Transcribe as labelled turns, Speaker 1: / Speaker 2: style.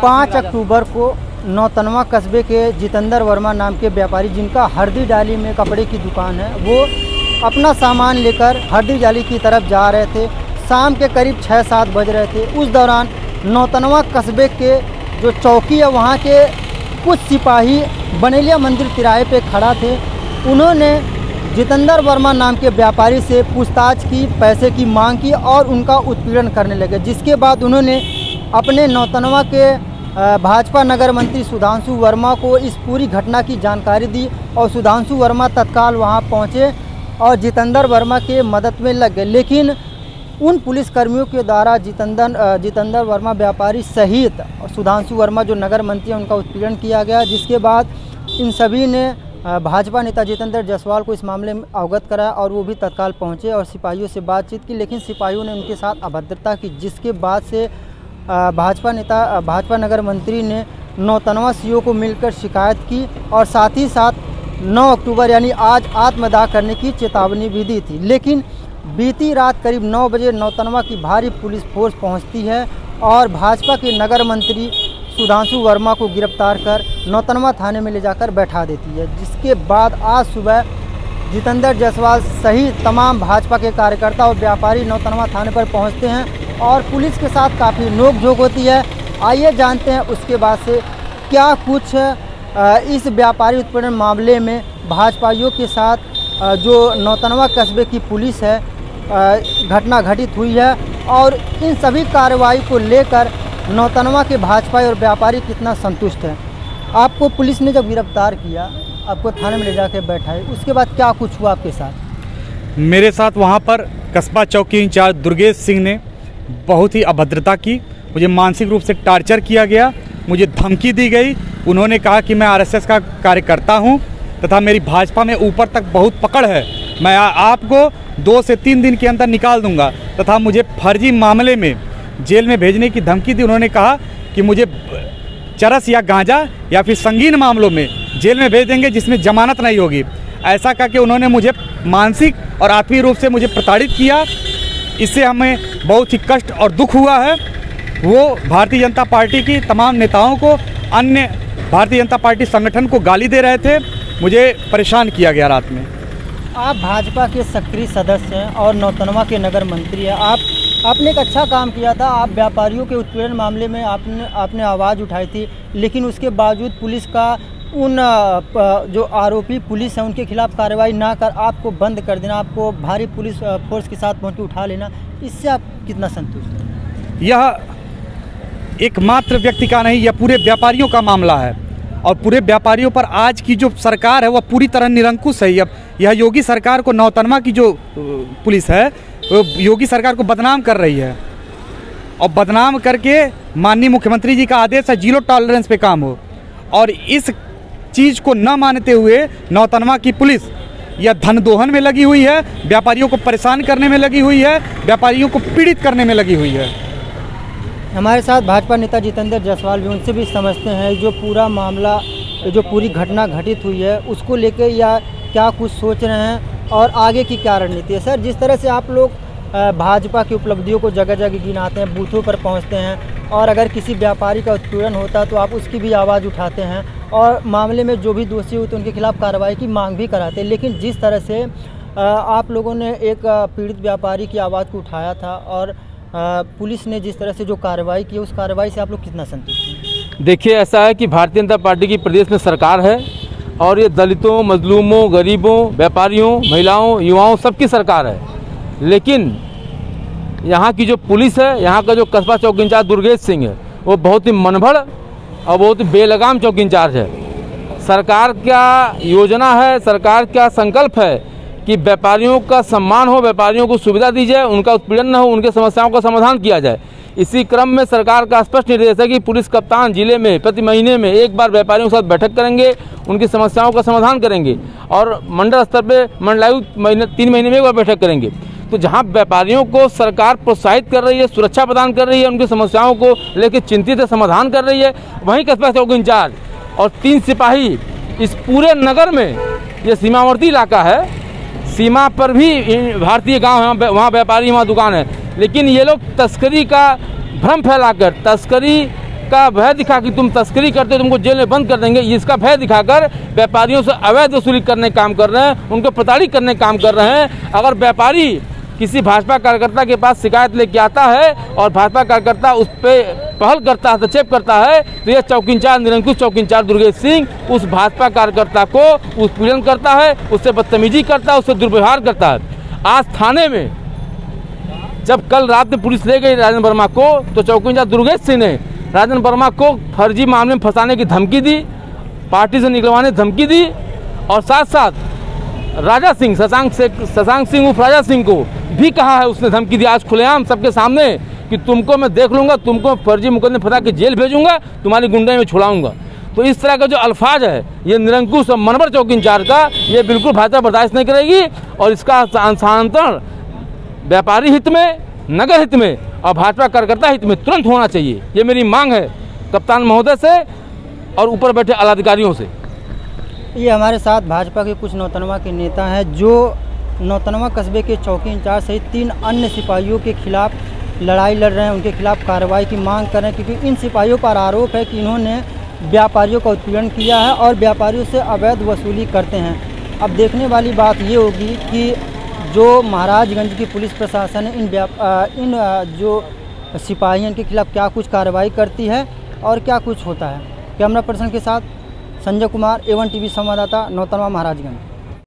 Speaker 1: 5 अक्टूबर को नौतनवा कस्बे के जितेंद्र वर्मा नाम के व्यापारी, जिनका हरदी डाली में कपड़े की दुकान है, वो अपना सामान लेकर हरदी डाली की तरफ जा रहे थे। शाम के करीब 6-7 बज रहे थे। उस दौरान नौतनवा कस्बे के जो चौकी है, वहाँ के कुछ सिपाही बनेलिया मंदिर तिराहे पे खड़ा थे। उन्होंने जितेंद्र वर्मा नाम के व्यापारी से पूछताछ की, पैसे की मांग की और उनका उत्पीड़न करने लगे, जिसके बाद उन्होंने अपने नौतनवा के भाजपा नगर मंत्री सुधांशु वर्मा को इस पूरी घटना की जानकारी दी और सुधांशु वर्मा तत्काल वहां पहुंचे और जितेंद्र वर्मा के मदद में लग गए। लेकिन उन पुलिसकर्मियों के द्वारा जितेंद्र वर्मा व्यापारी सहित सुधांशु वर्मा जो नगर मंत्री हैं, उनका उत्पीड़न किया गया, जिसके बाद इन सभी ने भाजपा नेता जितेंद्र जायसवाल को इस मामले में अवगत कराया और वो भी तत्काल पहुंचे और सिपाहियों से बातचीत की। लेकिन सिपाहियों ने उनके साथ अभद्रता की, जिसके बाद से भाजपा नगर मंत्री ने नौतनवा सीओ को मिलकर शिकायत की और साथ ही साथ 9 अक्टूबर यानी आज आत्मदाह करने की चेतावनी भी दी थी। लेकिन बीती रात करीब 9 बजे नौतनवा की भारी पुलिस फोर्स पहुंचती है और भाजपा के नगर मंत्री सुधांशु वर्मा को गिरफ्तार कर नौतनवा थाने में ले जाकर बैठा देती है। जिसके बाद आज सुबह जितेंद्र जायसवाल सहित तमाम भाजपा के कार्यकर्ता और व्यापारी नौतनवा थाने पर पहुंचते हैं और पुलिस के साथ काफ़ी नोकझोंक होती है। आइए जानते हैं उसके बाद से क्या कुछ इस व्यापारी उत्पीड़न मामले में भाजपाइयों के साथ जो नौतनवा कस्बे की पुलिस है घटना घटित हुई है और इन सभी कार्रवाई को लेकर नौतनवा के भाजपाई और व्यापारी कितना संतुष्ट हैं। आपको पुलिस ने जब गिरफ्तार किया, आपको थाने में ले जाकर बैठाए, उसके बाद क्या कुछ हुआ आपके साथ?
Speaker 2: मेरे साथ वहाँ पर कस्बा चौकी इंचार्ज दुर्गेश सिंह ने बहुत ही अभद्रता की, मुझे मानसिक रूप से टार्चर किया गया, मुझे धमकी दी गई। उन्होंने कहा कि मैं आरएसएस का कार्यकर्ता हूँ तथा मेरी भाजपा में ऊपर तक बहुत पकड़ है, मैं आपको 2 से 3 दिन के अंदर निकाल दूंगा तथा मुझे फर्जी मामले में जेल में भेजने की धमकी दी। उन्होंने कहा कि मुझे चरस या गांजा या फिर संगीन मामलों में जेल में भेज देंगे जिसमें जमानत नहीं होगी। ऐसा करके उन्होंने मुझे मानसिक और आत्मीय रूप से मुझे प्रताड़ित किया। इससे हमें बहुत ही कष्ट और दुख हुआ है। वो भारतीय जनता पार्टी की तमाम नेताओं को, अन्य भारतीय जनता पार्टी संगठन को गाली दे रहे थे। मुझे परेशान किया गया रात में।
Speaker 1: आप भाजपा के सक्रिय सदस्य हैं और नौतनवा के नगर मंत्री हैं। आपने एक अच्छा काम किया था। आप व्यापारियों के उत्पीड़न मामले में आपने आवाज़ उठाई थी, लेकिन उसके बावजूद पुलिस का उन जो आरोपी पुलिस है उनके खिलाफ कार्रवाई ना कर आपको बंद कर देना, आपको भारी पुलिस फोर्स के साथ पहुँच के उठा लेना, इससे आप कितना संतुष्ट हैं?
Speaker 2: यह एकमात्र व्यक्ति का नहीं, यह पूरे व्यापारियों का मामला है और पूरे व्यापारियों पर आज की जो सरकार है वह पूरी तरह निरंकुश है। यह योगी सरकार को, नौतनवा की जो पुलिस है वो योगी सरकार को बदनाम कर रही है और बदनाम करके माननीय मुख्यमंत्री जी का आदेश है 0 टॉलरेंस पे काम हो, और इस चीज़ को न मानते हुए नौतनवा की पुलिस यह धन दोहन में लगी हुई है, व्यापारियों को परेशान करने में लगी हुई है, व्यापारियों को पीड़ित करने में लगी हुई है।
Speaker 1: हमारे साथ भाजपा नेता जितेंद्र जायसवाल भी, उनसे भी समझते हैं जो पूरा मामला, जो पूरी घटना घटित हुई है उसको लेकर या क्या कुछ सोच रहे हैं और आगे की क्या रणनीति है। सर, जिस तरह से आप लोग भाजपा की उपलब्धियों को जगह जगह गिनाते हैं, बूथों पर पहुंचते हैं और अगर किसी व्यापारी का उत्पीड़न होता है तो आप उसकी भी आवाज़ उठाते हैं और मामले में जो भी दोषी होते हैं उनके खिलाफ कार्रवाई की मांग भी कराते हैं, लेकिन जिस तरह से आप लोगों ने एक पीड़ित व्यापारी की आवाज़ को उठाया था और पुलिस ने जिस तरह से जो कार्रवाई की, उस कार्रवाई से आप लोग कितना संतुष्ट हैं?
Speaker 3: देखिए, ऐसा है कि भारतीय जनता पार्टी की प्रदेश में सरकार है और ये दलितों, मजलूमों, गरीबों, व्यापारियों, महिलाओं, युवाओं सबकी सरकार है। लेकिन यहाँ की जो पुलिस है, यहाँ का जो कस्बा चौकी इंचार्ज दुर्गेश सिंह है, वो बहुत ही मनभड़ और बहुत ही बेलगाम चौकी इंचार्ज है। सरकार क्या योजना है, सरकार क्या संकल्प है कि व्यापारियों का सम्मान हो, व्यापारियों को सुविधा दी जाए, उनका उत्पीड़न न हो, उनके समस्याओं का समाधान किया जाए। इसी क्रम में सरकार का स्पष्ट निर्देश है कि पुलिस कप्तान जिले में प्रति महीने में एक बार व्यापारियों के साथ बैठक करेंगे, उनकी समस्याओं का समाधान करेंगे और मंडल स्तर पे मंडलायुक्त 3 महीने में एक बार बैठक करेंगे। तो जहां व्यापारियों को सरकार प्रोत्साहित कर रही है, सुरक्षा प्रदान कर रही है, उनकी समस्याओं को लेकर चिंतित है, समाधान कर रही है, वहीं कस्बा चौकी इंचार्ज और 3 सिपाही इस पूरे नगर में, ये सीमावर्ती इलाका है, सीमा पर भी भारतीय गांव है, वहाँ व्यापारी, वहाँ दुकान है, लेकिन ये लोग तस्करी का भ्रम फैलाकर, तस्करी का भय दिखा कि तुम तस्करी करते हो तुमको जेल में बंद कर देंगे, इसका भय दिखाकर व्यापारियों से अवैध वसूली करने का काम कर रहे हैं, उनको प्रताड़ित करने का काम कर रहे हैं। अगर व्यापारी किसी भाजपा कार्यकर्ता के पास शिकायत लेके आता है और भाजपा कार्यकर्ता उस पर पहल करता है, हस्तक्षेप करता है, तो यह चौकी इंचार्ज, निरंकुश चौकी इंचार्ज दुर्गेश सिंह उस भाजपा कार्यकर्ता को उत्पीड़न करता है, उससे बदतमीजी करता है, उससे दुर्व्यवहार करता है। आज थाने में जब कल रात में पुलिस ले गई राजन वर्मा को, तो चौकी इंचार्ज दुर्गेश सिंह ने राजन वर्मा को फर्जी मामले में फंसाने की धमकी दी, पार्टी से निकलवाने की धमकी दी, और साथ साथ राजा सिंह, शशांक सिंह उर्फ राजा सिंह को भी कहा है, उसने धमकी दी आज खुलेआम सबके सामने कि तुमको मैं देख लूँगा, तुमको फर्जी मुकदमे फंसा के जेल भेजूंगा, तुम्हारी गुंडे में छुड़ाऊंगा। तो इस तरह का जो अल्फाज है ये निरंकुश और मनवर चौकी इंचार्ज का, ये बिल्कुल भाजपा बर्दाश्त नहीं करेगी और इसका स्थानांतरण व्यापारी हित में, नगर हित में और भाजपा कार्यकर्ता हित में तुरंत होना चाहिए। ये मेरी मांग है कप्तान महोदय से और ऊपर बैठे आलाधिकारियों से।
Speaker 1: ये हमारे साथ भाजपा के कुछ नौतनवा के नेता हैं जो नौतनवा कस्बे के चौकी इंचार्ज सहित 3 अन्य सिपाहियों के खिलाफ लड़ाई लड़ रहे हैं, उनके खिलाफ कार्रवाई की मांग कर रहे हैं, क्योंकि इन सिपाहियों पर आरोप है कि इन्होंने व्यापारियों का उत्पीड़न किया है और व्यापारियों से अवैध वसूली करते हैं। अब देखने वाली बात ये होगी कि जो महाराजगंज की पुलिस प्रशासन है इन जो सिपाही हैं इनके खिलाफ क्या कुछ कार्रवाई करती है और क्या कुछ होता है। कैमरा पर्सन के साथ संजय कुमार, A1 टीवी संवाददाता, नौतनवा, महाराजगंज।